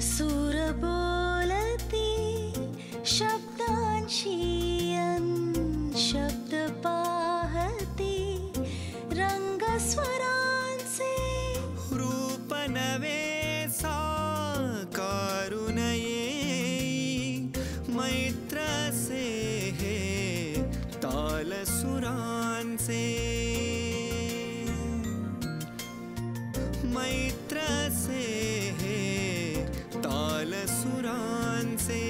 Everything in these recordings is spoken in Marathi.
सूर बोलती शब्दांशी शब्द पाहती रंग स्वरांचे रूप नवे साकारून येई मैत्र से हे ताल सुरांचे मैत्र से हे ताल सुरांचे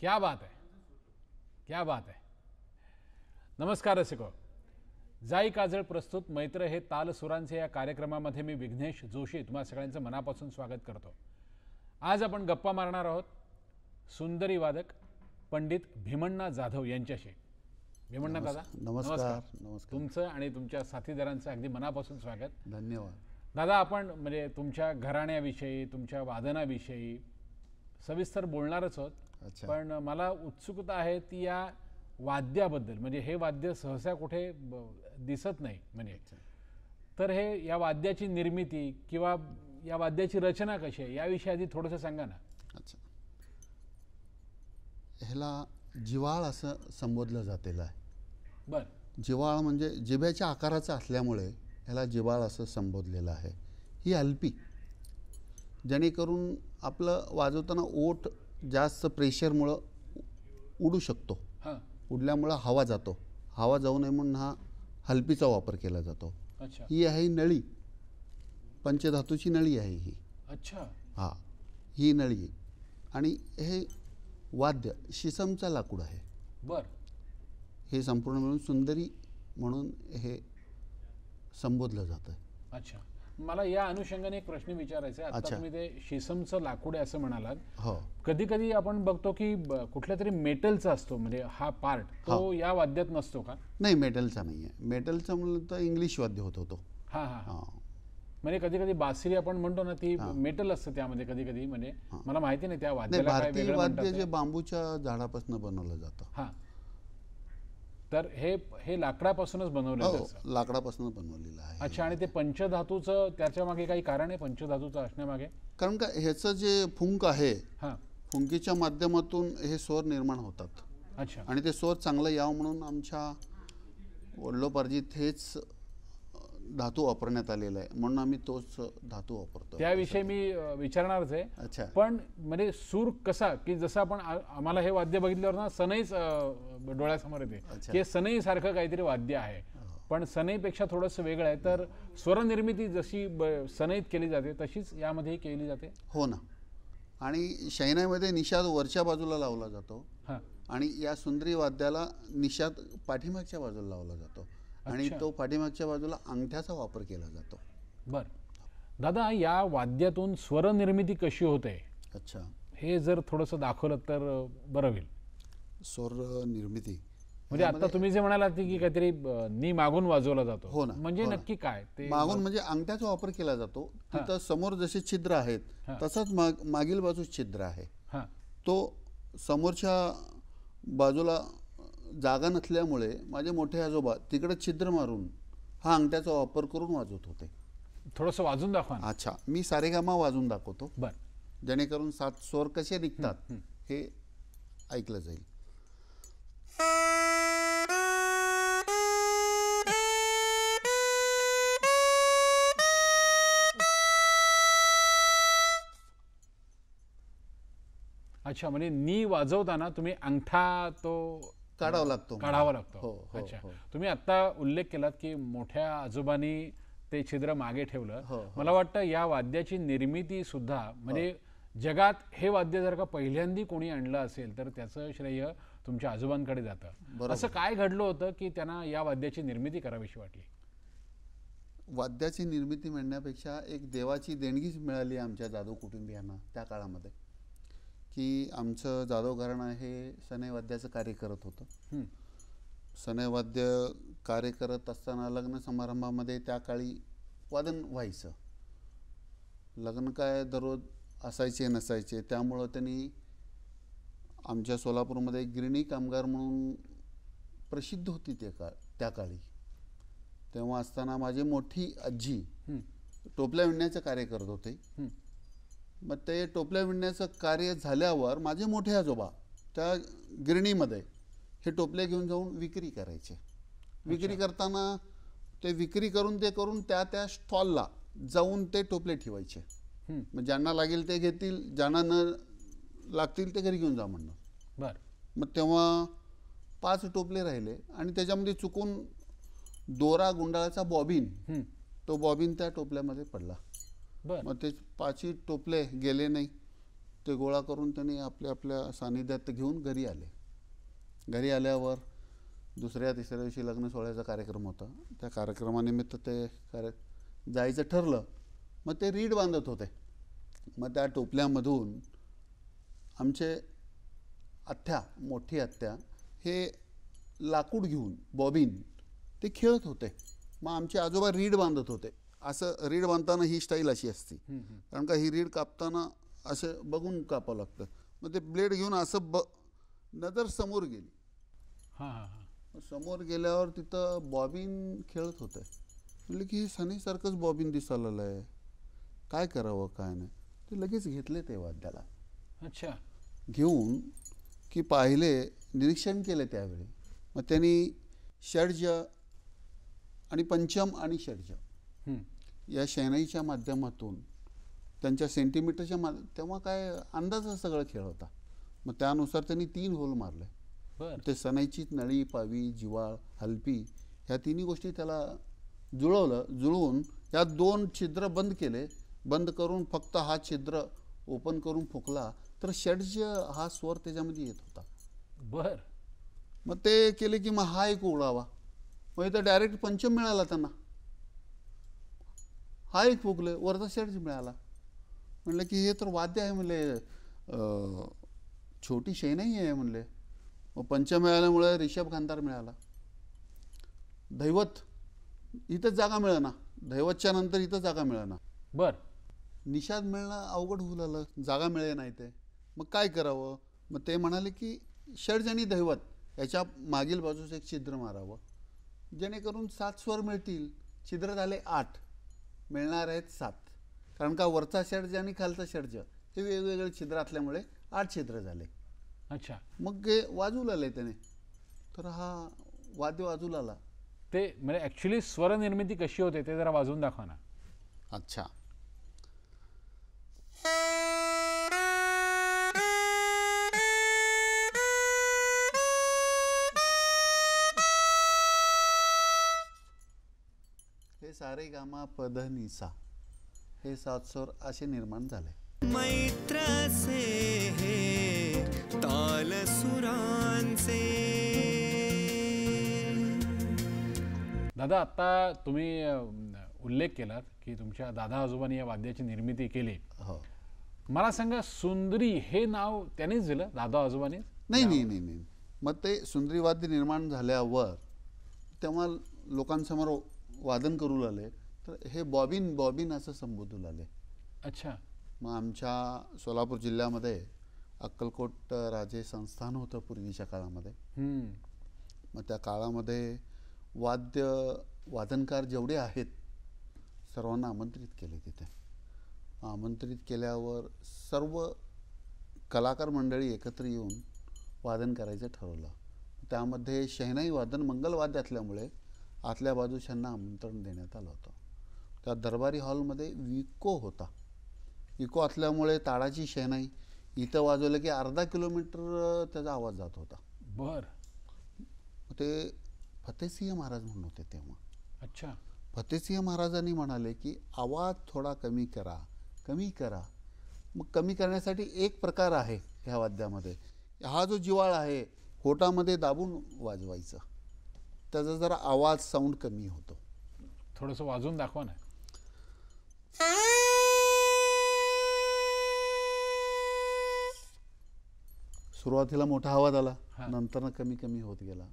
क्या बात है, क्या बात है. नमस्कार रसिको. जाई काजळ प्रस्तुत मैत्र हे ताल सुरांचे या कार्यक्रमामध्ये मी विघ्नेश जोशी तुम्हा सगळ्यांचं मनापासून स्वागत करतो. आज आपण गप्पा मारणार आहोत सुंदरी वादक पंडित भीमण्णा जाधव यांच्याशी. भीमण्णा दादा नमस्कार. तुमचं आणि तुमच्या साथीदारांचं अगदी मनापासून स्वागत. धन्यवाद. दादा, आपण म्हणजे तुमच्या घराण्याविषयी तुमच्या वादनाविषयी सविस्तर बोलणारच आहोत. अच्छा. पण मला उत्सुकता आहे ती या वाद्याबद्दल. म्हणजे हे वाद्य सहसा कुठे दिसत नाही. म्हणजे तर हे या वाद्याची निर्मिती किंवा या वाद्याची रचना कशी आहे याविषयी आधी थोडंसं सांगा ना. अच्छा. ह्याला जिव्हाळ असं संबोधलं जातेलं आहे. बर. जिव्हाळ म्हणजे जिभेच्या आकाराचं असल्यामुळे ह्याला जिव्हाळ असं संबोधलेलं आहे. ही अल्पी जेणेकरून आपलं वाजवताना ओठ जास्त प्रेशरमुळं उडू शकतो. हां. उडल्यामुळं हवा जातो. हवा जाऊ नये म्हणून हा हलपीचा वापर केला जातो. अच्छा. ही आहे नळी, पंचधातूची नळी आहे ही. अच्छा. हां, ही नळी. आणि हे वाद्य शिसमचा लाकूड आहे. बर. हे संपूर्ण मिळून सुंदरी म्हणून हे संबोधलं जातं. अच्छा. मला या अनुषंगाने एक प्रश्न विचारायचा आहे. आता अच्छा. तुम्ही ते शिसमचं लाकूड आहे असं म्हणालात. हो. कधी कधी आपण बघतो की कुठल्या तरी मेटलचा असतो, म्हणजे हा पार्ट तो या वाद्यात नसतो का? नाही, मेटलचा नाही आहे. मेटलचा म्हणलं तर इंग्लिश वाद्य होत होतो. हां हां. हां. म्हणजे कधी कधी बासरी आपण म्हणतो ना, ती मेटल असतं त्यामध्ये कधी कधी. म्हणजे मला माहिती नाही त्या नाही, वाद्याला काय भारतीय वेगळं वाद्य म्हणतात जे ते. बांबूच्या झाडापासून बनवलं जातं. हां. तर हे लाकडापासूनच बनवलं हो, जातं. लाकडापासून बनवलेलं आहे. अच्छा. आणि ते पंचधातूचं त्याच्या मागे काही कारण आहे पंचधातूचं असण्यामागे? कारण का ह्याचं जे फुंक आहे, हां. फुंकीच्या माध्यमातून हे स्वर निर्माण होतात. अच्छा. आणि ते स्वर चांगलं यावं म्हणून आमच्या वडिलोपार्जित हेच धातू वापरण्यात आलेला आहे. म्हणून आम्ही तोच धातू वापरतो. त्याविषयी मी विचारणारच आहे. अच्छा. पण म्हणजे सूर कसा, की जसं आपण आम्हाला हे वाद्य बघितल्यावर ना सनईच डोळ्यासमोर येते की हे सनई सारखं काहीतरी वाद्य आहे. पण सनईपेक्षा थोडंसं वेगळं आहे. तर स्वरनिर्मिती जशी सनईत केली जाते तशीच यामध्येही केली जाते. हो ना. आणि शयनाईमध्ये निषाद वरच्या बाजूला लावला जातो. हां. आणि या सुंदरी वाद्याला निषाद पाठीमागच्या बाजूला लावला जातो. आणि तो पाठीमागच्या बाजूला अंगठ्याचा वापर केला जातो. बर. दादा, या वाद्यातून स्वरनिर्मिती कशी होते अच्छा. हे जर थोडंसं दाखवलं तर बरं होईल. स्वर निर्मिती म्हणजे आता तुम्ही जे म्हणालात की काहीतरी नी मागून वाजवला जातो. हो ना. म्हणजे नक्की काय ते? मागून म्हणजे अंगठ्याचा वापर केला जातो. तिथं समोर जसे छिद्र आहेत तसंच मागील बाजूस छिद्र आहे. हां. तो समोरच्या बाजूला जागा नसल्यामुळे माझे मोठे आजोबा तिकडे छिद्र मारून हा अंगठ्याचा वापर करून वाजवत होते. थोडंसं वाजून दाखवा ना. अच्छा. मी सारेगामा वाजून दाखवतो बर. जेणेकरून 7 स्वर कसे निघतात हे ऐकलं जाईल. अच्छा. म्हणजे नी वाजवताना तुम्ही अंगठा तो काढावा लागतो. काढावा लागतो. हो, हो, अच्छा. हो. तुम्ही आता उल्लेख केलात की मोठ्या आजोबांनी ते छिद्र मागे ठेवलं. हो, मला वाटतं या वाद्याची निर्मिती सुद्धा म्हणजे जगात हे वाद्य जर का पहिल्यांदी कोणी आणलं असेल तर त्याचं श्रेय तुमच्या आजोबांकडे जातं. असं काय घडलं होतं की त्यांना या वाद्याची निर्मिती करावीशी वाटली? वाद्याची निर्मिती म्हणण्यापेक्षा एक देवाची देणगीच मिळाली आमच्या जाधव कुटुंबियांना त्या काळामध्ये, की आमचं जाधव घराणं हे सनई वाद्याचं कार्य करत होतं. सनई वाद्य कार्य करत असताना लग्न समारंभामध्ये त्या काळी वादन व्हायचं. लग्न काय दररोज असायचे नसायचे. त्यामुळं त्यांनी आमच्या सोलापूरमध्ये गिरणी कामगार म्हणून प्रसिद्ध होती त्या काळी. तेव्हा असताना माझी मोठी आजी टोपल्या विणण्याचं कार्य करत होते. मग ते टोपल्या विणण्याचं कार्य झाल्यावर माझे मोठे आजोबा त्या गिरणीमध्ये हे टोपले घेऊन जाऊन विक्री करायचे. विक्री करताना ते विक्री करून त्या स्टॉलला जाऊन ते टोपले ठेवायचे. मग ज्यांना लागेल ते घेतील, ज्यांना न लागतील ते घरी घेऊन जा म्हणणं. बर. मग तेव्हा 5 टोपले राहिले आणि त्याच्यामध्ये चुकून दोरा गुंडाळाचा बॉबिन, तो बॉबिन त्या टोपल्यामध्ये पडला. बर. मग ते 5 टोपले गेले नाही. ते गोळा करून त्यांनी आपल्या आपल्या सानिध्यात घेऊन घरी आले. घरी आल्यावर दुसऱ्या तिसऱ्या दिवशी लग्न सोहळ्याचा कार्यक्रम होता. त्या कार्यक्रमानिमित्त ते जायचं ठरलं. मग ते रीड बांधत होते. मग त्या टोपल्यामधून आमचे आत्या, मोठी आत्या, हे लाकूड घेऊन बॉबिन ते खेळत होते. मग आमचे आजोबा रीड बांधत होते. असं रीड बांधताना ही स्टाईल अशी असते, कारण का ही रीड कापताना असं बघून कापावं लागतं. मग ते ब्लेड घेऊन असं नजर समोर गेली. समोर गेल्यावर तिथं बॉबिन खेळत होते. म्हटलं की हे सनीसारखंच बॉबिन दिसायला आहे, काय करावं काय नाही. ते लगेच घेतले ते वाद्याला. अच्छा. घेऊन की पाहिले, निरीक्षण केले त्यावेळी. मग त्यांनी षड्ज आणि पंचम आणि षड्ज या शहनाईच्या माध्यमातून त्यांच्या सेंटीमीटरच्या तेव्हा काय अंदाजा सगळा खेळ होता. मग त्यानुसार त्यांनी 3 होल मारले. ते सनाईची नळी, पावी, जिवाळ, हलपी ह्या तिन्ही गोष्टी त्याला जुळवून या 2 छिद्र बंद केले. बंद करून फक्त हा छिद्र ओपन करून फुकला तर षड्ज हा स्वर त्याच्यामध्ये येत होता. मग ते केले की मग हा एक उघडावा. मग इथं डायरेक्ट पंचम मिळाला त्यांना. हा एक फुकले, वरचा षड्ज मिळाला. म्हणलं की हे तर वाद्य आहे, म्हणले छोटी शहनाई आहे म्हणले. मग पंचम मिळाल्यामुळे रिषभ गांधार मिळाला. दैवत इथं जागा मिळेना, दैवतच्या नंतर इथं जागा मिळेना. निषाद मिळणं अवघड होऊ लागलं, जागा मिळे नाही. ते मग काय करावं. मग ते म्हणाले की षड्ज आणि दैवत याच्या मागील बाजूस एक छिद्र मारावं, जेणेकरून 7 स्वर मिळतील. छिद्र झाले 8, मिळणार आहेत 7. कारण का वरचा षड्ज आणि खालचा षड्ज हे वेगवेगळे छिद्र असल्यामुळे 8 छिद्र झाले. अच्छा. मग हे वाजू लागले त्याने. तर हा वाद्य वाजू लागला. ते म्हणजे ॲक्च्युली स्वर निर्मिती कशी होते ते जरा वाजवून दाखवा ना. अच्छा. हे सारे गामा पध निसा हे 7 स्वर असे निर्माण झाले. मैत्र से हे ताल सुरांचे. दादा, आता तुम्ही उल्लेख केलात की तुमच्या दादा आजोबांनी या वाद्याची निर्मिती केली. हो. मला सांगा, सुंदरी हे नाव त्यानेच दिलं, दादा आजोबांनी? नाही. मग ते सुंदरी वाद्य निर्माण झाल्यावर तेव्हा लोकांसमोर वादन करू लागले तर हे बॉबिन असं संबोधू लागले. अच्छा. मग आमच्या सोलापूर जिल्ह्यामध्ये अक्कलकोट राजे संस्थान होतं पूर्वीच्या काळामध्ये. मग त्या काळामध्ये वादनकार जेवढे आहेत सर्वांना आमंत्रित केले. तिथे आमंत्रित केल्यावर सर्व कलाकार मंडळी एकत्र येऊन वादन करायचं ठरवलं. त्यामध्ये शहनाई वादन मंगलवाद्य असल्यामुळे आतल्या बाजूस यांना आमंत्रण देण्यात आलं होतं. त्या दरबारी हॉलमध्ये विको होता. विको असल्यामुळे ताडाची शहनाई इथं वाजवलं की अर्धा किलोमीटर त्याचा आवाज जात होता. ते फतेसिंह महाराज म्हणून होते तेव्हा. अच्छा. फतेसिंह महाराजांनी म्हणाले की आवाज थोडा कमी करा. मग कमी करण्यासाठी एक प्रकार आहे ह्या वाद्यामध्ये. हा जो जिवाळ आहे होटामध्ये दाबून वाजवायचं, त्याचा जरा आवाज साऊंड कमी होतो. थोडंसं वाजवून दाखवा ना. सुरुवातीला मोठा आवाज आला, नंतर कमी होत गेला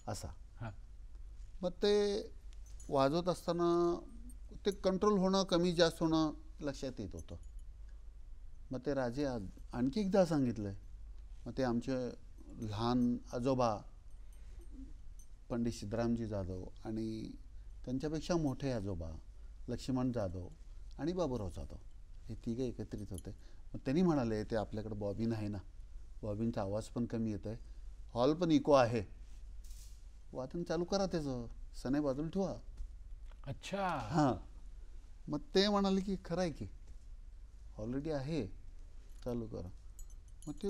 असा. मग ते वाजवत असताना ते कंट्रोल होणं, कमी जास्त होणं लक्षात येत होतं. मग ते राजे आणखी एकदा सांगितलं. मग ते आमचे लहान आजोबा पंडित सिद्धरामजी जाधव आणि त्यांच्यापेक्षा मोठे आजोबा लक्ष्मण जाधव आणि बाबूराव जाधव हे तिघे एकत्रित होते. मग त्यांनी म्हणाले ते आपल्याकडे बॉबिन आहे ना, बॉबिनचा आवाज पण कमी येत आहे, हॉल पण इको आहे, वादन चालू करा, त्याचं सने बाजूला ठेवा. अच्छा. हां. मग ते म्हणाले की खरं आहे की ऑलरेडी आहे, चालू करा. मग ते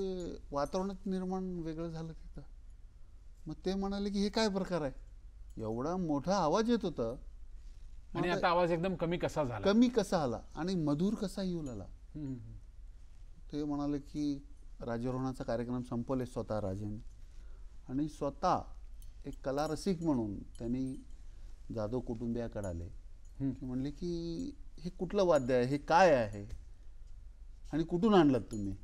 वातावरणात निर्माण वेगळं झालं तिथं. मग ते म्हणाले की हे काय प्रकार आहे, एवढा मोठा आवाज येत होता आणि आता आवाज एकदम कमी कसा झाला आला आणि मधुर कसा येऊ लागला. ते म्हणाले की राजारोहणाचा कार्यक्रम संपवले स्वतः राजेंनी, आणि स्वतः एक कलारसिक म्हणून त्यांनी जाधव कुटुंबियाकडे आले की म्हणले की हे कुठलं वाद्य आहे, हे काय आहे आणि कुठून आणलं तुम्ही.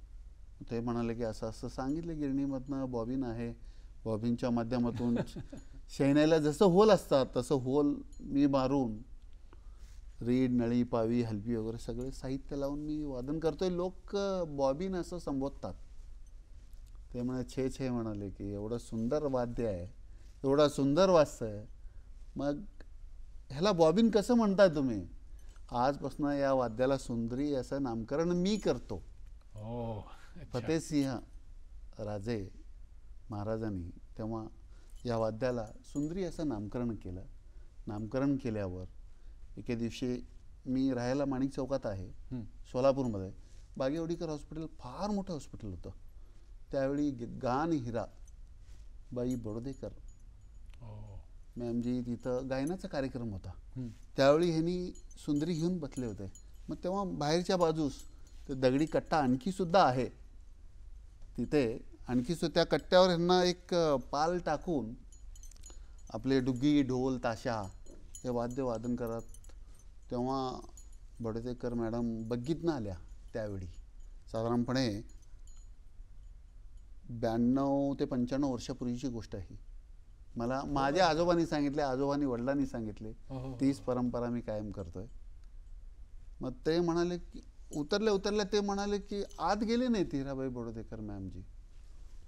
ते म्हणाले की असं असं सांगितले, गिरणीमधनं बॉबिन आहे, बॉबिनच्या माध्यमातून शहनाईला जसं होल असतात तसं होल मी मारून रीड, नळी, पावी, हलपी वगैरे सगळे साहित्य लावून मी वादन करतोय. लोक बॉबिन असं संबोधतात. ते म्हणे छे छे म्हणाले की एवढं सुंदर वाद्य आहे, एवढा सुंदर वाजतं आहे, मग ह्याला बॉबिन कसं म्हणताय तुम्ही. आजपासून या वाद्याला सुंदरी असं नामकरण मी करतो. फतेहसिंह राजे महाराजांनी तेव्हा या वाद्याला सुंदरी असं नामकरण केलं. नामकरण केल्यावर एके दिवशी मी राहायला माणिक चौकात आहे सोलापूरमध्ये. बागेवाडीकर हॉस्पिटल फार मोठं हॉस्पिटल होतं. त्यावेळी गान हिरा बाई बडोदेकर मॅमजी तिथं गायनाचा कार्यक्रम होता. त्यावेळी ह्यांनी सुंदरी घेऊन बसले होते. मग तेव्हा बाहेरच्या बाजूस ते दगडी कट्टा आणखीसुद्धा आहे तिथे, आणखीसुद्धा त्या कट्ट्यावर ह्यांना एक पाल टाकून आपले डुगी, ढोल, ताशा हे वाद्य वादन करत. तेव्हा बडोदेकर मॅडम बग्गीतनं आल्या. त्यावेळी साधारणपणे 92 ते 95 वर्षापूर्वीची गोष्ट आहे. मला माझ्या आजोबांनी सांगितले, आजोबांनी वडिलांनी सांगितले, तीच परंपरा मी कायम करतोय. मग ते म्हणाले की उतरल्या ते म्हणाले की आत गेले नाहीत हिराबाई बडोदेकर मॅमजी,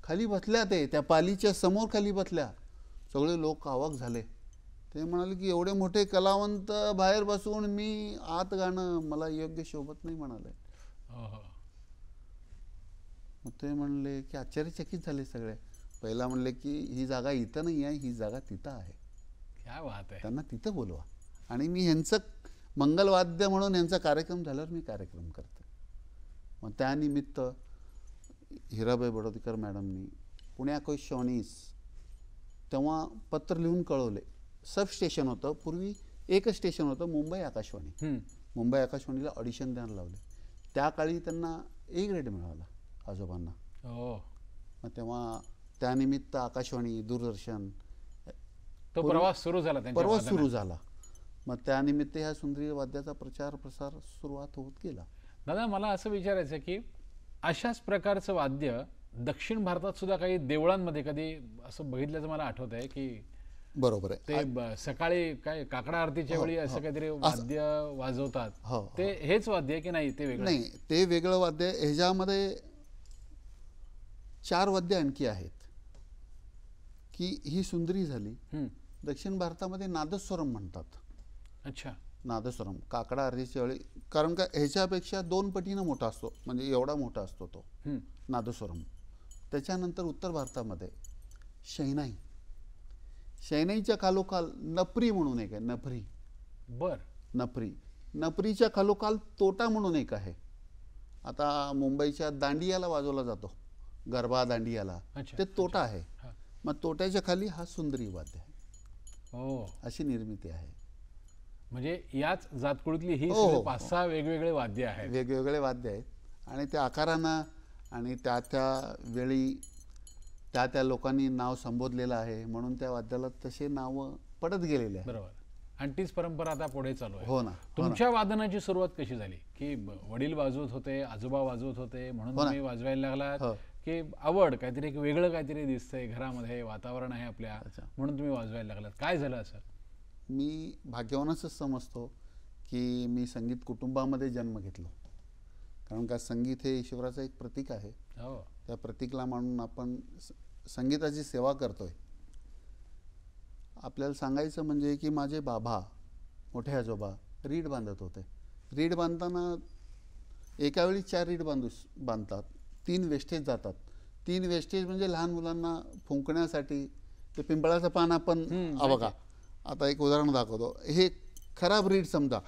खाली बसल्या, ते त्या पालीच्या समोर खाली बसल्या. सगळे लोक अवाक झाले. ते म्हणाले की एवढे मोठे कलावंत बाहेर बसून मी आत गाणं मला योग्य शोभत नाही म्हणाले. मग ते म्हणले की आश्चर्यचकित झाले सगळे. पहिला म्हणले की ही जागा इथं नाही आहे, ही जागा तिथं आहे. क्या बात आहे. त्यांना तिथं बोलवा आणि मी ह्यांचं मंगलवाद्य म्हणून यांचा कार्यक्रम झाल्यावर मी कार्यक्रम करते. मग त्यानिमित्त हिराबाई बडोदेकर मॅडमनी पुण्या 1919 तेव्हा पत्र लिहून कळवले. सब स्टेशन होतं पूर्वी, एकच स्टेशन होतं, मुंबई आकाशवाणी. मुंबई आकाशवाणीला ऑडिशन द्यायला लावले. त्या काळी त्यांना A ग्रेड मिळाला आजोबांना. मग तेव्हा त्यानिमित्त आकाशवाणी, दूरदर्शन तो प्रवास सुरू झाला. मग त्यानिमित्त ह्या सुंदरी वाद्याचा प्रचार प्रसार सुरुवात होत गेला. दादा, मला असं विचारायचं की अशाच प्रकारचं वाद्य दक्षिण भारतात सुद्धा काही देवळांमध्ये कधी असं बघितल्याचं मला आठवत आहे की बरोबर आहे, ते सकाळी काय काकडा आरतीच्या वेळी असं काहीतरी वाद्य वाजवतात. ते हेच वाद्य आहे की नाही? ते वेगळं नाही, ते वेगळं वाद्य. ह्याच्यामध्ये 4 वाद्य आणखी आहेत की ही सुंदरी झाली. दक्षिण भारतामध्ये नादस्वरम म्हणतात. अच्छा, नादस्वरम काकडा आरतीच्या वेळी, कारण का ह्याच्यापेक्षा 2 पटीनं मोठा असतो, म्हणजे एवढा मोठा असतो तो नादस्वरम. त्याच्यानंतर उत्तर भारतामध्ये शहनाई, शहनाईच्या खालोखाल नपरी म्हणून एक आहे. नपरीच्या खालोखाल तोटा म्हणून एक आहे. आता मुंबईच्या दांडियाला वाजवला जातो, गरबा दांडियाला, ते तोटा आहे. मग तोट्याच्या खाली हा सुंदरी वाद्य आहे. अशी निर्मिती आहे. म्हणजे याच जातकुळीतली ही 5-6 वेगवेगळे वाद्य आहेत. वेगवेगळे वाद्य आहेत आणि त्या आकारानं आणि त्या वेळी त्या लोकांनी नाव संबोधलेलं आहे म्हणून त्या वाद्याला तसे नाव पडत गेलेले आहे. बरोबर. आणि तीच परंपरा आता पुढे चालू आहे. हो ना. तुमच्या वादनाची सुरुवात कशी झाली? की वडील वाजवत होते, आजोबा वाजवत होते म्हणून तुम्ही वाजवायला लागलात, की आवड काहीतरी वेगळं काहीतरी दिसतंय घरामध्ये, वातावरण आहे आपल्या म्हणून तुम्ही वाजवायला लागलात? काय झालं असं? मी भाग्यवानच समजतो की मी संगीत कुटुंबामध्ये जन्म घेतलो. कारण का संगीत हे ईश्वराचं एक प्रतीक आहे. त्या प्रतीकला मानून आपण संगीताची सेवा करतोय. आपल्याला सांगायचं म्हणजे की माझे बाबा, मोठे आजोबा रीड बांधत होते. रीड बांधताना एका वेळी 4 रीड बांधतात. 3 वेस्टेज जातात. 3 वेस्टेज म्हणजे लहान मुलांना फुंकण्यासाठी ते पिंपळाचं पान आपण बघा, आता एक उदाहरण दाखवतो. हे खराब रीड समजा,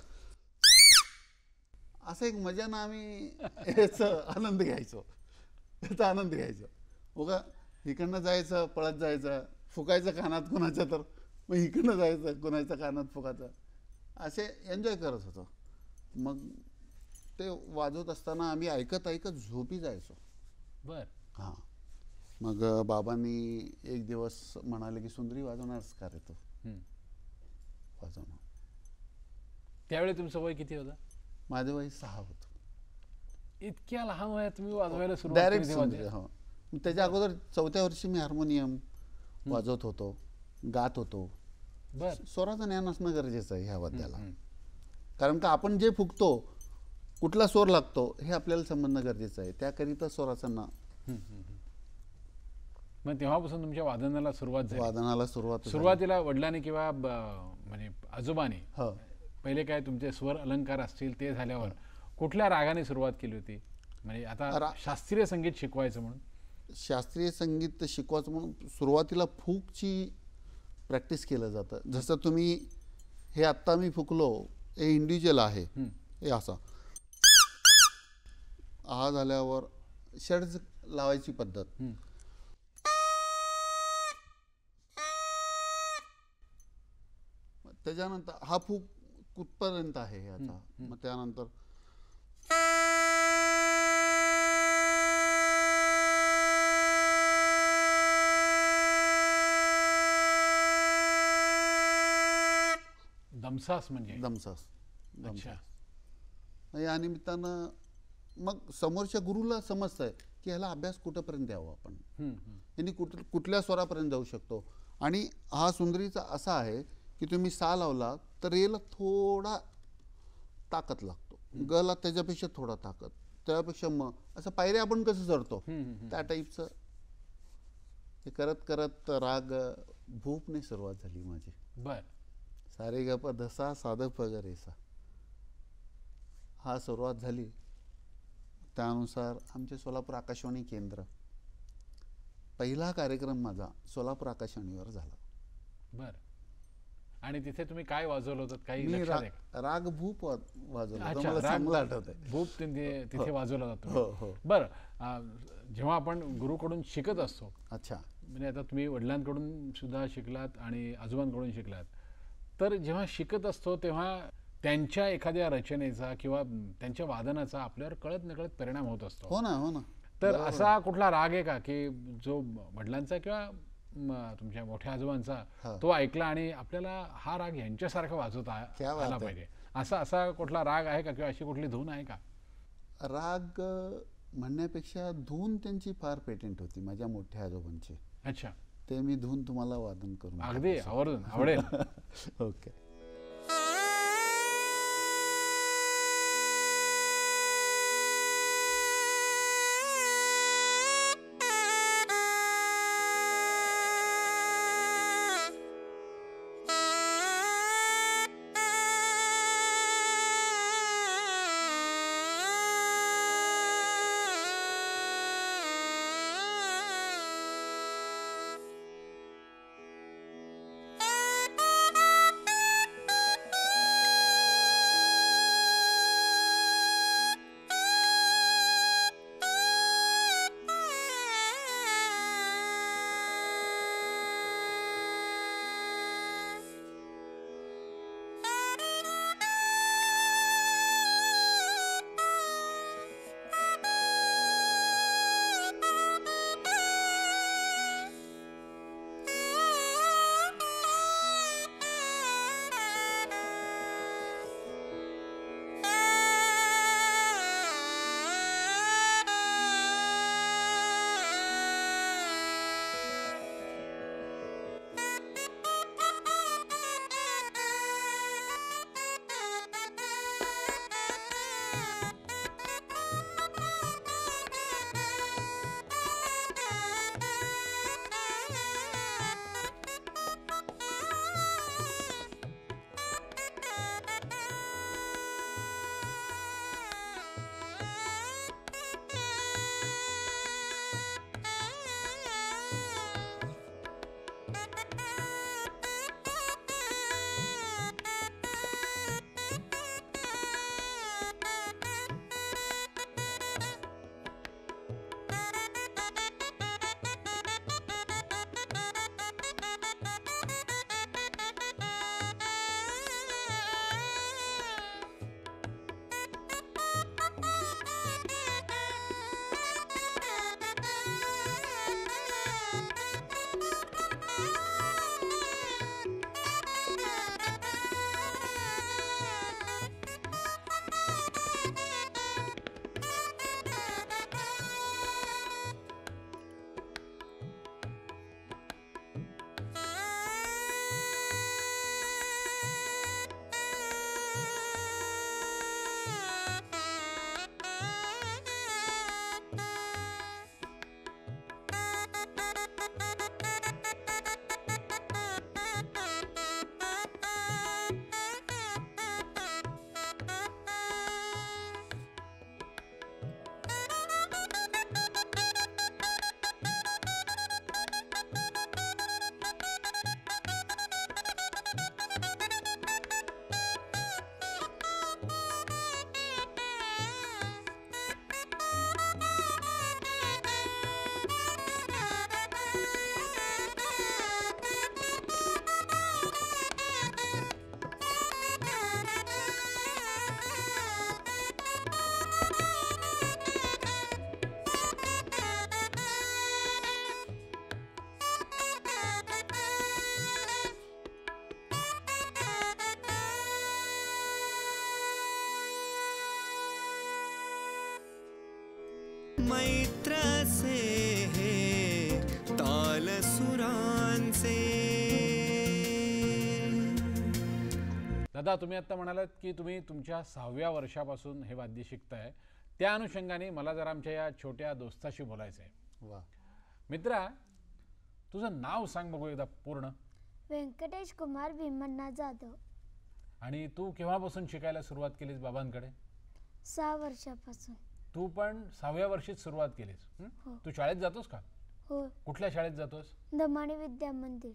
असं एक मजानं आम्ही याचा आनंद घ्यायचो. बघा, इकडनं जायचं, पळत जायचं, फुकायचं कानात कोणाच्या, तर मग इकडनं जायचं, कोणाच्या कानात फुकायचं, असे एन्जॉय करत होतो. मग ते वाजवत असताना आम्ही ऐकत ऐकत झोपी जायचो. बर. हां. मग बाबांनी एक दिवस म्हणाले की सुंदरी वाजवणारच का रे तो, हं. वाजवणार. त्यावेळी तुमचं वय किती होतं? माझं वय 6 होतं. इतक्या लहान वयात तुम्ही वाजवायला सुरुवात डायरेक्ट केली तेव्हा सुंदरी. हो. त्याच्या अगोदर 4थ्या वर्षी मी हार्मोनियम वाजवत होतो, गात होतो. बर. स्वराचं ज्ञान असणं गरजेचं आहे ह्या वाद्याला. हं. कारण का आपण जे फुकतो, कुठला स्वर लागतो हे आपल्याला समजणं गरजेचं आहे. त्याकरिता स्वराचं मग तेव्हापासून तुमच्या वादनाला सुरुवात झाली. वादनाला सुरुवात झाली. सुरुवातीला वडिलांनी किंवा म्हणजे आजोबाने हो. पहिले काय तुमचे स्वर अलंकार असतील ते झाल्यावर कुठल्या रागाने सुरुवात केली होती? म्हणजे आता शास्त्रीय संगीत शिकवायचं म्हणून. शास्त्रीय संगीत शिकवायचं म्हणून सुरुवातीला फूकची प्रॅक्टिस केलं जातं. जसं तुम्ही हे आत्ता मी फुकलो, हे इंडिव्हिज्युअल आहे. हे असा हा झाल्यावर षड्ज लावायची पद्धत. त्याच्यानंतर हा फूक कुठपर्यंत आहे याचा. मग त्यानंतर दमसास म्हणजे दमसास. अच्छा. या निमित्तानं मग समोरच्या गुरुला समजतंय की ह्याला अभ्यास कुठंपर्यंत द्यावा आपण, यांनी कुठल्या स्वरापर्यंत जाऊ शकतो. आणि हा सुंदरीचा असा आहे की तुम्ही सा लावला तर रेला थोडा ताकद लागतो, गला त्याच्यापेक्षा थोडा ताकद, त्यापेक्षा मग असं पायऱ्या आपण कसं चढतो त्या टाईपचं. हे करत करत राग भूपने सुरुवात झाली माझी. बर. सारे ग प धसा साध प ग रे सा, हा सुरुवात झाली. त्यानुसार आमचे सोलापूर आकाशवाणी केंद्र, पहिला कार्यक्रम माझा सोलापूर आकाशवाणीवर झाला. बर. आणि तिथे तुम्ही काय वाजवलं होतं? काही मी लक्षात आहे का? राग भूप वाजवला होता. अच्छा, मला राग चांगलं आठवतंय. भूप तिथे वाजवला जातो. हो हो. बरं. जेव्हा आपण गुरुकडून शिकत असतो, अच्छा. म्हणजे आता तुम्ही वडिलांकडून सुद्धा शिकलात आणि आजोबांकडून शिकलात, तर जेव्हा शिकत असतो तेव्हा त्यांच्या एखाद्या रचनेचा किंवा त्यांच्या वादनाचा आपल्यावर कळत नकळत परिणाम होत असतो. हो ना, हो ना. तर असा कुठला राग आहे का की जो वडिलांचा किंवा तुमच्या मोठ्या आजोबांचा तो ऐकला आणि आपल्याला हा राग यांच्यासारखा वाजवता आला पाहिजे, असा कुठला राग आहे का किंवा अशी कुठली धून आहे का? राग म्हणण्यापेक्षा धून त्यांची फार पेटेंट होती माझ्या मोठ्या आजोबांची. अच्छा. ते मी धून तुम्हाला वादन करून अगदी आवर्जून आवडेल. ओके. मैत्र से हे ताल सुरांचे. दादा, तुम्ही आता म्हणालात की तुम्ही तुमच्या 6व्या वर्षापासून हे वाद्य शिकताय. त्या अनुषंगाने मला जरा आमच्या या छोट्या दोस्ताशी बोलायचं आहे. वा. मित्रा, तुझं नाव सांग बघू एकदा पूर्ण. व्यंकटेश कुमार भीमण्णा जाधव. आणि तू केव्हापासून शिकायला सुरुवात केलीस बाबांकडे? 6 वर्षापासून. तू पण 6व्या वर्षीच सुरुवात केलीस. हो. तू शाळेत जातोस का? हो. कुठल्या शाळेत जातोस? दमाणी विद्या मंदिर.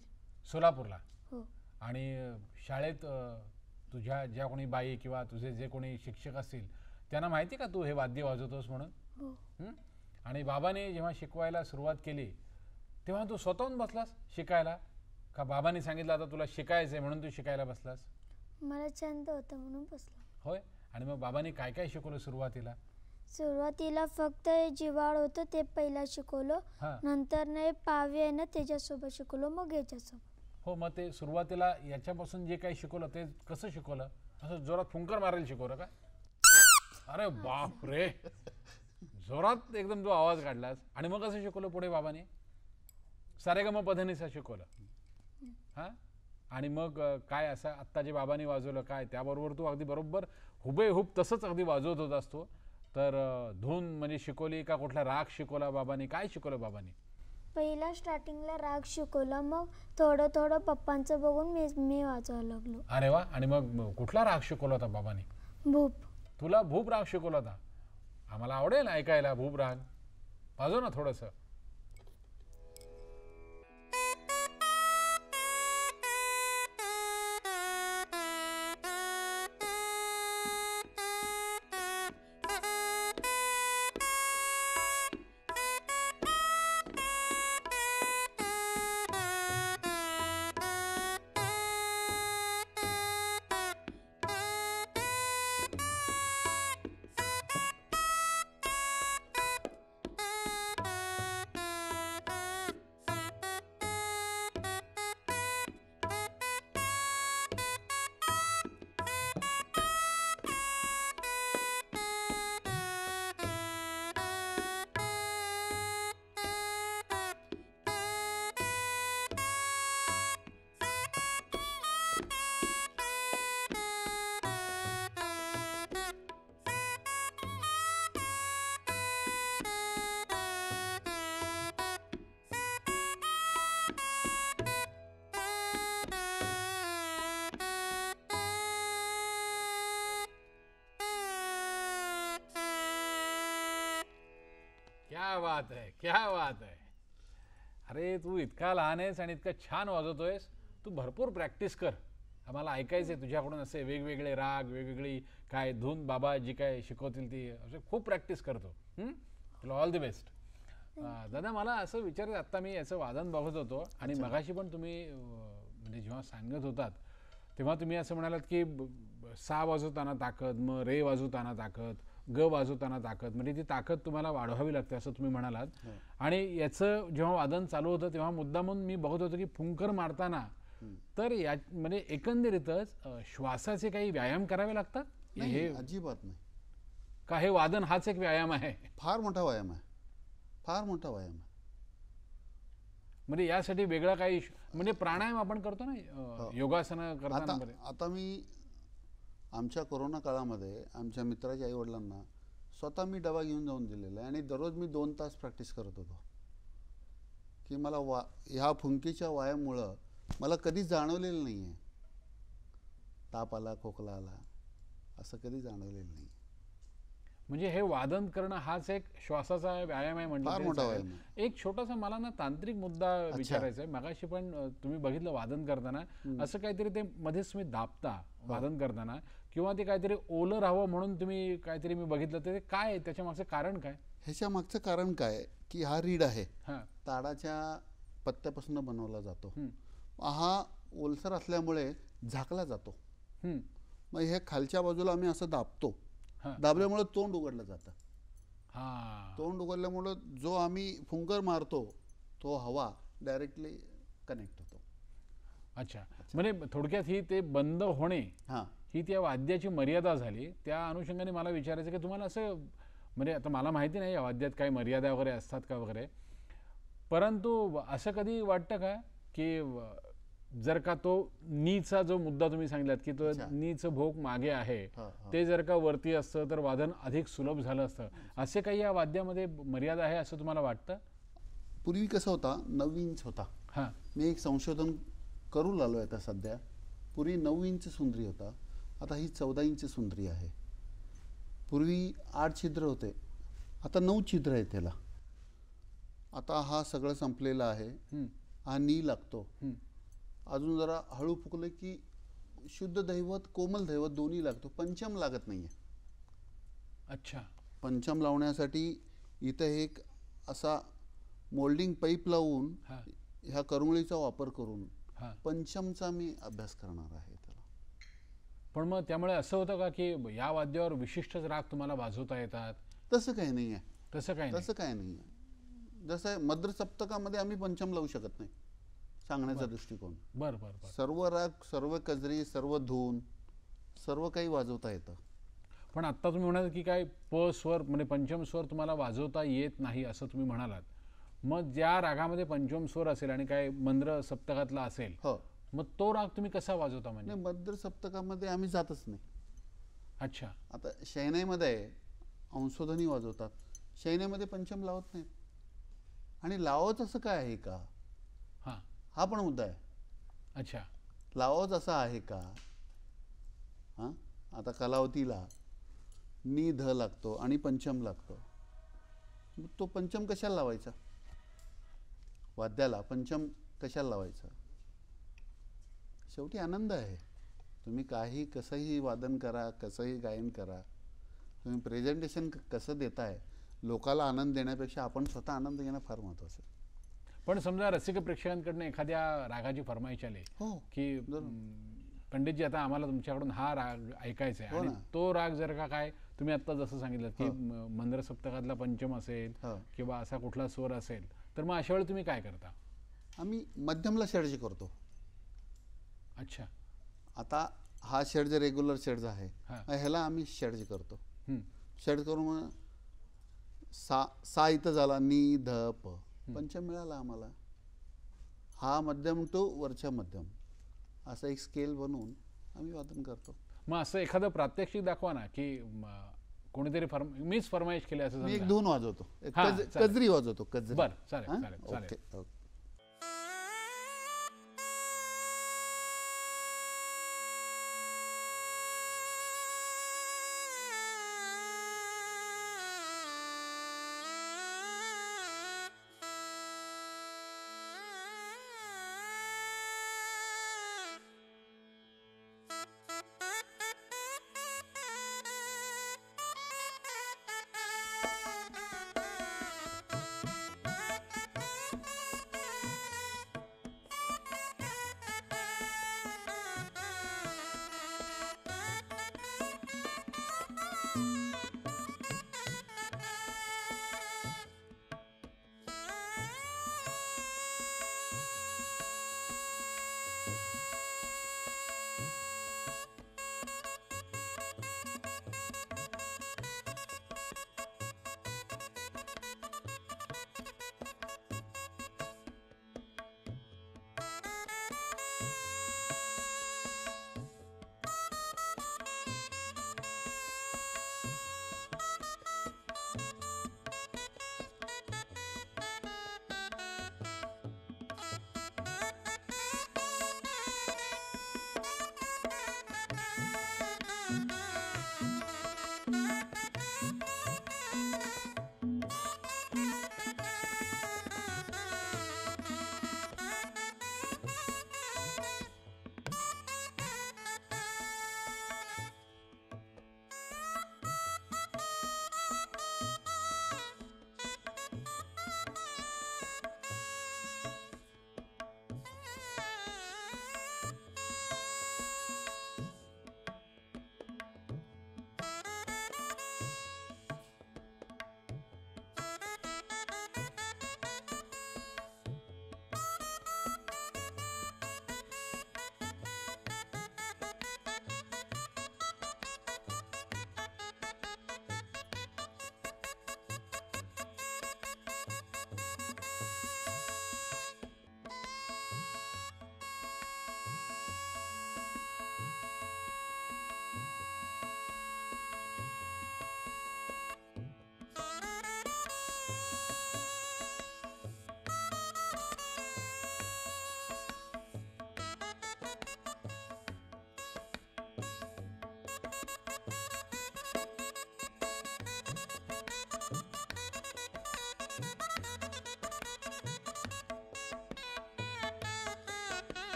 सोलापूरला. हो. आणि शाळेत तुझ्या ज्या कोणी बाई किंवा तुझे जे कोणी शिक्षक असतील त्यांना माहिती का तू हे वाद्य वाजवतोस म्हणून? हो. आणि बाबाने जेव्हा शिकवायला सुरुवात केली तेव्हा तू स्वतःहून बसलास शिकायला का बाबांनी सांगितलं आता तुला शिकायचंय म्हणून तू शिकायला बसलास? मला छंद होता म्हणून बसलो. होय. आणि मग बाबांनी काय काय शिकवलं सुरुवातीला? सुरुवातीला फक्त जिवाळ होतं ते पहिला शिकवलं. हां. नंतर नाही पावी आहे ना त्याच्यासोबत शिकवलं, मग याच्यासोबत. हो. मग ते सुरुवातीला याच्यापासून जे काही शिकवलं ते कसं शिकवलं? असं जोरात फुंकर मारायला शिकवलं का? अरे बाप रे, जोरात एकदम तू आवाज काढलास. आणि मग कसं शिकवलं पुढे बाबांनी? सारेगमपधनिसा शिकवलं. हां. आणि मग काय असं आत्ता जे बाबांनी वाजवलं काय त्याबरोबर तू अगदी बरोबर हुबेहूब तसंच अगदी वाजवत होतास तू. तर धून म्हणजे शिकवली का कुठला राग शिकवला बाबांनी? काय शिकवलं बाबांनी? पहिला स्टार्टिंगला राग शिकवला, मग थोडं थोडं पप्पांचं बघून मी वाजवायला लागलो. अरे वा. आणि मग कुठला राग शिकवला होता बाबांनी? भूप. तुला भूप राग शिकवला होता? आम्हाला आवडेल ऐकायला भूप राग. वाजव ना थोडंसं. क्या बात है, क्या बात है. अरे तू इतका लहान आहेस आणि इतकं छान वाजवतोयस. तू भरपूर प्रॅक्टिस कर. आम्हाला ऐकायचं आहे तुझ्याकडून असे वेगवेगळे राग, वेगवेगळी काय धून बाबा जी काय शिकवतील ती असे खूप प्रॅक्टिस करतो. तुला ऑल द बेस्ट. दादा, मला असं विचारायचं, आत्ता मी याचं वादन बघत होतो आणि मगाशी पण तुम्ही म्हणजे जेव्हा सांगत होतात तेव्हा तुम्ही असं म्हणालात की सा वाजवताना ताकद, मग रे वाजवताना ताकद, ग वाजवताना ताकद, म्हणजे ती ताकद तुम्हाला वाढवावी लागते असं तुम्ही म्हणालात. आणि याचं जेव्हा वादन चालू होतं तेव्हा मुद्दामून मी बघत होतो की फुंकर मारताना तर या म्हणजे एकंदरीतच श्वासाचे काही व्यायाम करावे लागतात? हे अजिबात नाही. का हे वादन हाच एक व्यायाम आहे? फार मोठा व्यायाम आहे, फार मोठा व्यायाम आहे. म्हणजे यासाठी वेगळा काही म्हणजे प्राणायाम आपण करतो ना योगासनं करताना? आता मी आमच्या कोरोना काळामध्ये आमच्या मित्राच्या आईवडिलांना स्वतः मी डबा घेऊन जाऊन दिलेला आहे आणि दररोज मी 2 तास प्रॅक्टिस करत होतो की मला ह्या फुंकीच्या व्यायामामुळं मला कधीच जाणवलेलं नाही आहे ताप आला, खोकला आला, असं कधी जाणवलेलं नाही. म्हणजे हे वादन करणं हाच एक श्वासाचा व्यायाम आहे फार मोठा व्यायाम म्हणजे. एक छोटासा मला ना तांत्रिक मुद्दा विचारायचा आहे. मगाशी पण तुम्ही बघितलं वादन करताना असं काहीतरी ते मध्येच तुम्ही दाबता वादन करताना किंवा ते काहीतरी ओलं राहावं म्हणून तुम्ही काहीतरी मी बघितलं, ते काय आहे? त्याच्या मागचं कारण काय? ह्याच्या मागचं कारण काय की हा रीड आहे, हां, ताडाच्या पत्त्यापासून बनवला जातो. हा ओलसर असल्यामुळे झाकला जातो. मग हे खालच्या बाजूला आम्ही असं दाबतो, दाबल्यामुळे तोंड उघडलं जातं. तोंड उघडल्यामुळं जो आम्ही फुंकर मारतो तो हवा डायरेक्टली कनेक्ट होतो. अच्छा. म्हणजे थोडक्यात ही ते बंद होणे ही त्या वाद्याची मर्यादा झाली. त्या अनुषंगाने मला विचारायचं की तुम्हाला असं म्हणजे आता मला माहिती नाही या वाद्यात काही मर्यादा वगैरे असतात का वगैरे, परंतु असं कधी वाटतं का की जर का तो नीचा जो मुद्दा तुम्ही सांगितलात की तो नीच भोग मागे आहे, ते जर का वरती असतं तर वादन अधिक सुलभ झालं असतं, असे काही या वाद्यामध्ये मर्यादा आहे असं तुम्हाला वाटतं? पूर्वी कसं होता 9 इंच होता. हां मी एक संशोधन करू लागलो आहे आता सध्या. पूर्वी 9 इंच सुंदरी होता, आता ही 14 इंच सुंदरी आहे. पूर्वी 8 छिद्र होते, आता 9 छिद्र आहेत त्याला. आता हा सगळं संपलेलं आहे. हा नी लागतो. अजून जरा हळू फुकलं की शुद्ध दैवत कोमल दैवत दोन्ही लागतो, पंचम लागत नाही आहे. अच्छा. पंचम लावण्यासाठी इथं एक असा मोल्डिंग पाईप लावून ह्या करंगळीचा वापर करून पंचमचा मी अभ्यास करणार आहे त्याला. पण मग त्यामुळे असं होतं का की या वाद्यावर विशिष्टच राग तुम्हाला वाजवता येतात? तसं काही नाही आहे. तसं काही नाही आहे. जसं आहे मद्र सप्तकामध्ये आम्ही पंचम लावू शकत नाही, सांगण्याचा दृष्टिकोन. बरं बरं बरं. सर्व राग, सर्व कजरी, सर्व धून, सर्व काही वाजवता येतं. पण आत्ता तुम्ही म्हणाल की काय प स्वर म्हणजे पंचम स्वर तुम्हाला वाजवता येत नाही असं तुम्ही म्हणालात. मग ज्या रागामध्ये पंचम स्वर असेल आणि काय मंद्र सप्तकातला असेल, हो, मग तो राग तुम्ही कसा वाजवता? म्हणजे नाही, मद्र सप्तकामध्ये आम्ही जातच नाही. अच्छा. आता शयनाईमध्ये अंशोधनी वाजवतात, शयनाईमध्ये पंचम लावत नाहीत. आणि लावच असं काय आहे का, हां, हा पण मुद्दा आहे. अच्छा. लावच असा आहे का? हां, आता कलावतीला नी ध लागतो आणि पंचम लागतो, मग तो पंचम कशाला लावायचा? वाद्याला पंचम कशाला लावायचं? शेवटी आनंद आहे. तुम्ही काही कसंही वादन करा, कसंही गायन करा, तुम्ही प्रेझेंटेशन कसं देताय, लोकाला आनंद देण्यापेक्षा आपण स्वतः आनंद घेणं फार महत्त्वाचं आहे. पण समजा रसिक प्रेक्षकांकडनं एखाद्या रागाची फरमाईश आली हो, की पंडितजी आता आम्हाला तुमच्याकडून हा राग ऐकायचा आहे, आणि तो राग जर का काय तुम्ही आता जसं सांगितलं की मंद्र सप्तकातला पंचम असेल किंवा असा कुठला स्वर असेल, तर मग अशा वेळी तुम्ही काय करता? आम्ही मध्यमला षड्ज करतो. अच्छा. आता हा षड्ज रेग्युलर षड्ज आहे, ह्याला आम्ही षड्ज करतो. षड्ज करून मग सा इथं झाला, नी ध प, पंचम मिळाला आम्हाला. हा मध्यम टू वरच्या मध्यम असा एक स्केल बनवून आम्ही वादन करतो. मग असं एखादं प्रात्यक्षिक दाखवा ना की कोणीतरी मीच फरमाईश केली असं. मी एक धून वाजवतो, कजरी वाजवतो, कजरी. बरं, चालेल चालेल चालेल. ओके.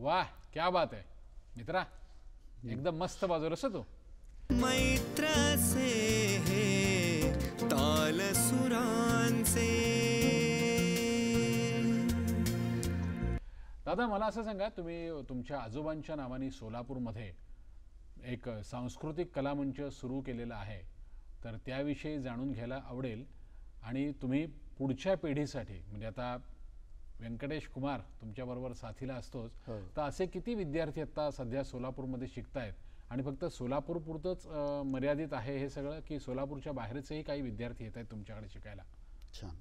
वाह, क्या बात आहे मित्रा, एकदम मस्त वाजवलं असं तू. मैत्र से हे ताल सुरांचे. दादा मला असं सांगा, तुम्ही तुमच्या आजोबांच्या नावाने सोलापूरमध्ये एक सांस्कृतिक कलामंच सुरू केलेला आहे, तर त्याविषयी जाणून घ्यायला आवडेल. आणि तुम्ही पुढच्या पिढीसाठी, म्हणजे आता व्यंकटेश कुमार तुमच्याबरोबर साथीला असतोच, तर असे किती विद्यार्थी आता सध्या सोलापूरमध्ये शिकतायत आणि फक्त सोलापूर पुरतंच मर्यादित आहे हे सगळं, की सोलापूरच्या बाहेरचेही काही विद्यार्थी येत आहेत तुमच्याकडे शिकायला? छान.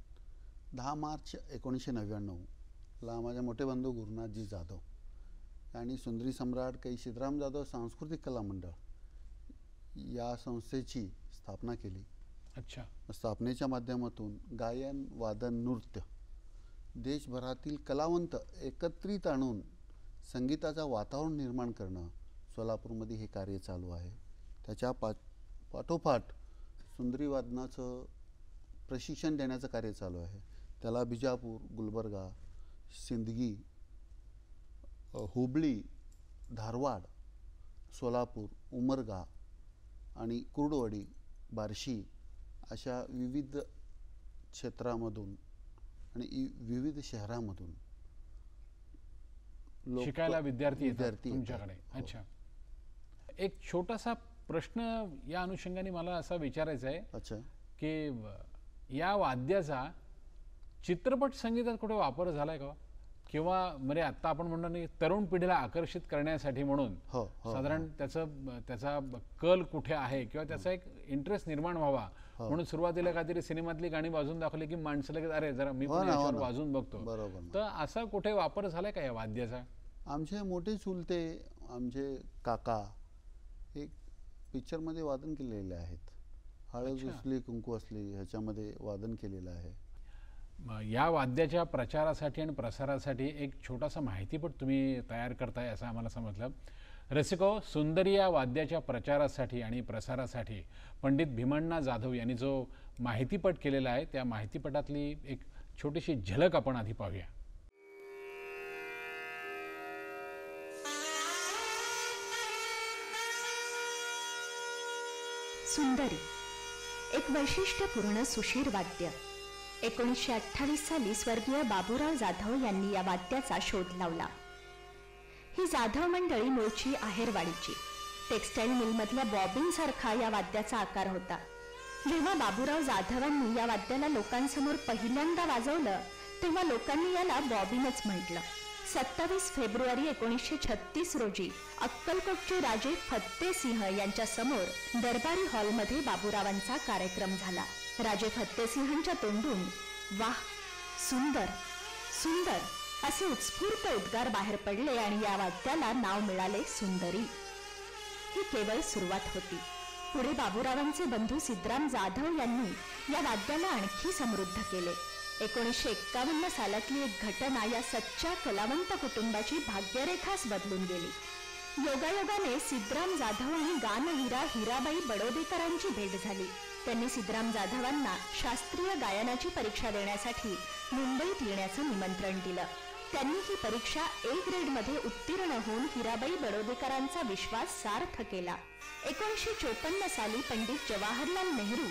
10 मार्च 1999ला माझे मोठे बंधू गुरुनाथजी जाधव आणि सुंदरी सम्राट कै सिद्धराम जाधव सांस्कृतिक कला मंडळ या संस्थेची स्थापना केली. अच्छा. स्थापनेच्या माध्यमातून गायन, वादन, नृत्य देशभरातील कलावंत एकत्रित आणून संगीताचं वातावरण निर्माण करणं, सोलापूरमध्ये हे कार्य चालू आहे. त्याच्या पाठोपाठ सुंदरी वादनाचं प्रशिक्षण देण्याचं कार्य चालू आहे. त्याला बिजापूर, गुलबर्गा, सिंदगी, हुबळी, धारवाड, सोलापूर, उमरगा आणि कुर्डवाडी, बार्शी अशा विविध क्षेत्रामधून आणि विविध शहरामधून शिकायला विद्यार्थी येतात तुमच्याकडे. अच्छा. एक छोटासा प्रश्न या अनुषंगाने मला असा विचारायचा आहे. अच्छा. की या वाद्याचा चित्रपट संगीतात कुठे वापर झालाय का, किंवा म्हणजे आता आपण म्हणतो नाही तरुण पिढीला आकर्षित करण्यासाठी म्हणून साधारण त्याचा कल कुठे आहे किंवा त्याचा एक इंटरेस्ट निर्माण व्हावा म्हणून सुरुवातीला काहीतरी सिनेमातली गाणी वाजून दाखवली की माणसाला अरे जरा मी पण याच्यावर वाजून बघतो, तर असा कुठे वापर झालाय का या वाद्याचा? आमचे मोठे चुलते, आमचे काका एक पिक्चरमध्ये वादन केलेले आहेत. हळद असली कुंकू असली ह्याच्यामध्ये वादन केलेलं आहे. या वाद्याच्या प्रचारासाठी आणि प्रसारासाठी एक छोटासा माहितीपट तुम्ही तयार करताय असं आम्हाला समजलं. रसिको, सुंदरी या वाद्याच्या प्रचारासाठी आणि प्रसारासाठी पंडित भीमण्णा जाधव यांनी जो माहितीपट केलेला आहे त्या माहितीपटातली एक छोटीशी झलक आपण आधी पाहूया. सुंदरी एक वैशिष्ट्यपूर्ण सुशीर वाद्य. 1928 साली स्वर्गीय बाबूराव जाधव यांनी या वाद्याचा शोध लावला. ही जाधव मंडळी मूळची आहेरवाडीची. टेक्सटाईल मिलमधल्या बॉबिनसारखा या वाद्याचा आकार होता. जेव्हा बाबूराव जाधवांनी या वाद्याला लोकांसमोर पहिल्यांदा वाजवलं तेव्हा लोकांनी याला बॉबिनच म्हटलं. 27 फेब्रुवारी 1936 रोजी अक्कलकोटचे राजे फत्तेसिंह यांच्या समोर दरबारी हॉलमध्ये बाबूरावांचा कार्यक्रम झाला. राजे फत्तेसिंहांच्या तोंडून वाह, सुंदर सुंदर असे उत्स्फूर्त उद्गार बाहेर पडले आणि या वाद्याला नाव मिळाले सुंदरी. ही केवळ सुरुवात होती. पुढे बाबूरावांचे बंधू सिद्धराम जाधव यांनी या वाद्याला आणखी समृद्ध केले. 1951 सालातली एक घटना या सच्च्या कलावंत कुटुंबाची भाग्यरेखाच बदलून गेली. योगायोगाने सिद्धराम जाधव आणि गानवीरा हिराबाई बडोदेकरांची भेट झाली. त्यांनी सिद्धराम जाधवांना शास्त्रीय गायनाची परीक्षा देण्यासाठी मुंबईत येण्याचं निमंत्रण दिलं. त्यांनी ही परीक्षा A ग्रेडमध्ये उत्तीर्ण होऊन हिराबाई बडोदेकरांचा विश्वास सार्थ केला. 1954 साली पंडित जवाहरलाल नेहरू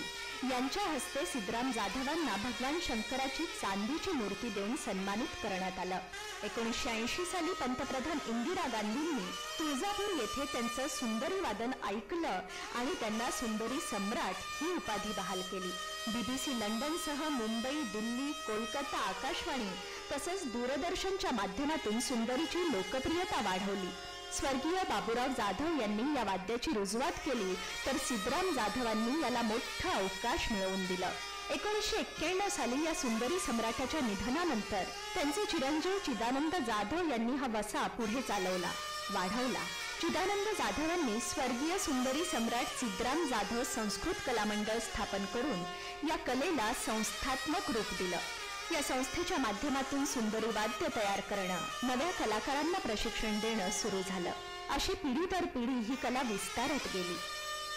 यांच्या हस्ते सिद्धराम जाधवांना भगवान शंकराची चांदीची मूर्ती देऊन सन्मानित करण्यात आलं. 1980 साली पंतप्रधान इंदिरा गांधींनी तुळजापूर येथे त्यांचं सुंदरी वादन ऐकलं आणि त्यांना सुंदरी सम्राट ही उपाधी बहाल केली. BBC लंडनसह मुंबई, दिल्ली, कोलकाता आकाशवाणी तसेच दूरदर्शनच्या माध्यमातून सुंदरीची लोकप्रियता वाढवली. स्वर्गीय बाबूराव जाधव यांनी या वाद्याची रुजवात केली तर सिद्धराम जाधवांनी याला मोठा अवकाश मिळवून दिलं. 1991 साली या सुंदरी सम्राटाच्या निधनानंतर त्यांचे चिरंजीव चिदानंद जाधव यांनी हा वसा पुढे चालवला, वाढवला. चिदानंद जाधवांनी स्वर्गीय सुंदरी सम्राट सिद्धराम जाधव संस्कृत कला मंडळ स्थापन करून या कलेला संस्थात्मक रूप दिलं. या संस्थेच्या माध्यमातून सुंदरी वाद्य तयार करणं, नव्या कलाकारांना प्रशिक्षण देणं सुरू झालं. अशी पिढी दर पिढी ही कला विस्तारत गेली.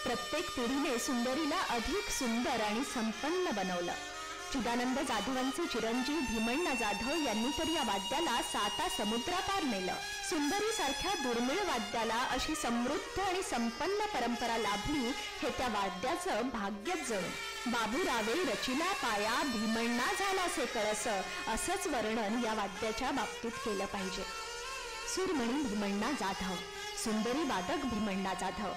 प्रत्येक पिढीने सुंदरीला अधिक सुंदर आणि संपन्न बनवलं. चिदानंद जाधवांचे चिरंजीव भीमण्णा जाधव यांनी तर या वाद्याला 7 समुद्रापार नेलं. सुंदरी सारख्या दुर्मिळ वाद्याला अशी समृद्ध आणि संपन्न परंपरा लाभली हे त्या वाद्याचं भाग्यच जणू. बाबूरावे रचिला पाया भीमण्णा झाला से कळस, असंच वर्णन या वाद्याच्या बाबतीत केलं पाहिजे. सूरमणी भीमण्णा जाधव, सुंदरी वादक भीमण्णा जाधव.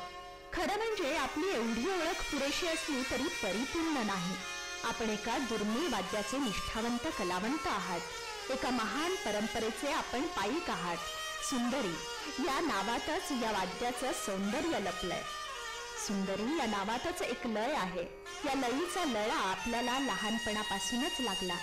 खरं म्हणजे आपली एवढी ओळख पुरेशी असली तरी परिपूर्ण नाही. आपण एका दुर्मिळ वाद्याचे निष्ठावंत कलावंत आहात. एका महान परंपरेचे आपण पाईक आहात. सुंदरी या नावातच या वाद्याचं सौंदर्य लपलंय. सुंदरी या नावातच एक लय आहे. या लयीचा लळा आपल्याला लहानपणापासूनच लागला.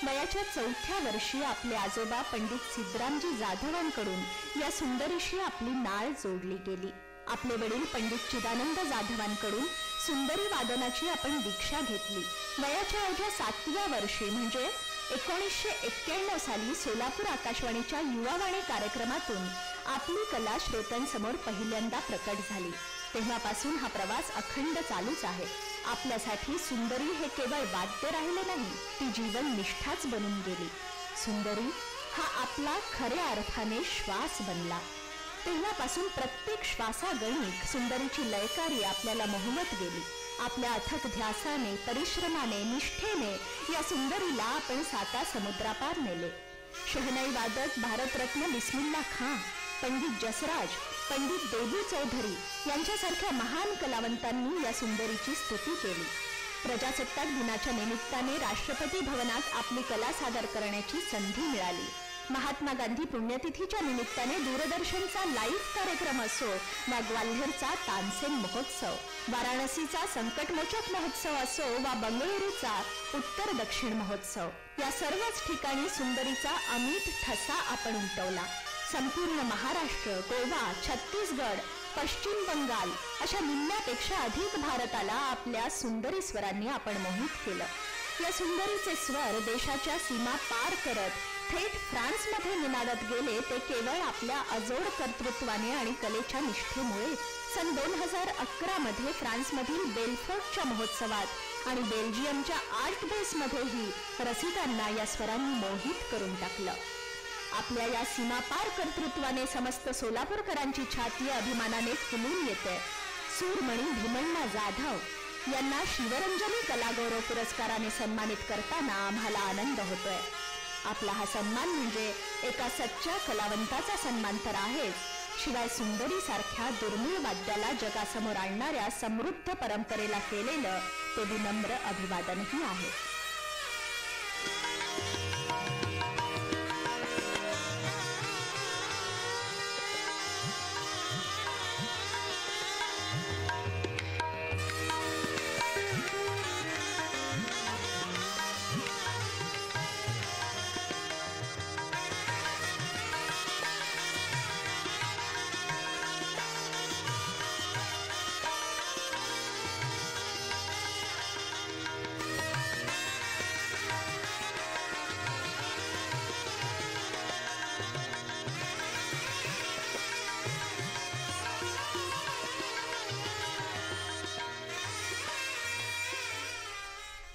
वयाच्या 4थ्या वर्षी आपले आजोबा पंडित सिद्धरामजी जाधवांकडून या सुंदरीशी आपली नाळ जोडली गेली. आपले वडील पंडित चिदानंद जाधवांकडून सुंदरी वादनाची आपण दीक्षा घेतली. वयाच्या अवघ्या 7व्या वर्षी म्हणजे 1991 साली सोलापूर आकाशवाणीच्या युवावाणी कार्यक्रमातून आपली कला श्रोत्यांसमोर पहिल्यांदा प्रकट झाली. तेव्हापासून हा प्रवास अखंड चालूच आहे. आपल्यासाठी सुंदरी हे केवळ वाद्य राहिले नाही, ती जीवन निष्ठाच बनून गेली. सुंदरी हा आपला खऱ्या अर्थाने श्वास बनला. तेव्हापासून प्रत्येक श्वासागणिक सुंदरीची लयकारी आपल्याला मोहवत गेली. आपल्या अथक ध्यासाने, परिश्रमाने, निष्ठेने या सुंदरीला आपण 7 समुद्रापार नेले. शहनाई वादक भारतरत्न बिस्मिल्ला खां, पंडित जसराज, पंडित देबू चौधरी यांच्यासारख्या महान कलावंतांनी या सुंदरीची स्तुती केली. प्रजासत्ताक दिनाच्या निमित्ताने राष्ट्रपती भवनात आपली कला सादर करण्याची संधी मिळाली. महात्मा गांधी पुण्यतिथीच्या निमित्ताने दूरदर्शनचा लाईव्ह कार्यक्रम असो वा ग्वाल्हेरचा तानसेन महोत्सव, वाराणसीचा संकटमोचक महोत्सव असो वा बंगळुरूचा उत्तर दक्षिण महोत्सव, या सर्वच ठिकाणी सुंदरीचा अमिट ठसा आपण उमटवला. संपूर्ण महाराष्ट्र, गोवा, छत्तीसगड, पश्चिम बंगाल अशा निम्म्यापेक्षा अधिक भारताला आपल्या सुंदरी स्वरांनी आपण मोहित केलं. या सुंदरीचे स्वर देशाच्या सीमा पार करत थेट फ्रान्समध्ये निनादत गेले ते केवळ आपल्या अजोड कर्तृत्वाने आणि कलेच्या निष्ठेमुळे. सन 2011 मध्ये फ्रान्समधील बेलफोर्टच्या महोत्सवात आणि बेल्जियमच्या आर्ट बेसमध्येही रसिकांना या स्वरांनी मोहित करून टाकलं. आपल्या या सीमापार कर्तृत्वाने समस्त सोलापूरकरांची छाती अभिमानाने फुलून येते. सूरमणी भीमण्णा जाधव यांना शिवरंजनी कलागौरव पुरस्काराने सन्मानित करताना आम्हाला आनंद होतोय. आपला हा सन्मान म्हणजे एका सच्च्या कलावंताचा सन्मान तर आहेच, शिवाय सुंदरी सारख्या दुर्मिळ वाद्याला जगासमोर आणणाऱ्या समृद्ध परंपरेला केलेलं ते विनम्र अभिवादनही आहे.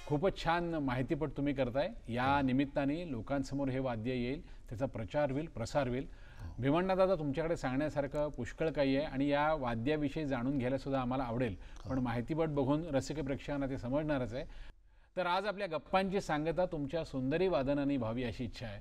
खूपच छान माहितीपट तुम्ही करताय. या निमित्ताने लोकांसमोर हे वाद्य येईल, त्याचा प्रचार होईल, प्रसार होईल. भीमण्णा दादा, तुमच्याकडे सांगण्यासारखं पुष्कळ काही आहे आणि या वाद्याविषयी जाणून घ्यायला सुद्धा आम्हाला आवडेल, पण माहितीपट बघून रसिक प्रेक्षकांना ते समजणारच आहे. तर आज आपल्या गप्पांची सांगता तुमच्या सुंदरी वादनाने व्हावी अशी इच्छा आहे.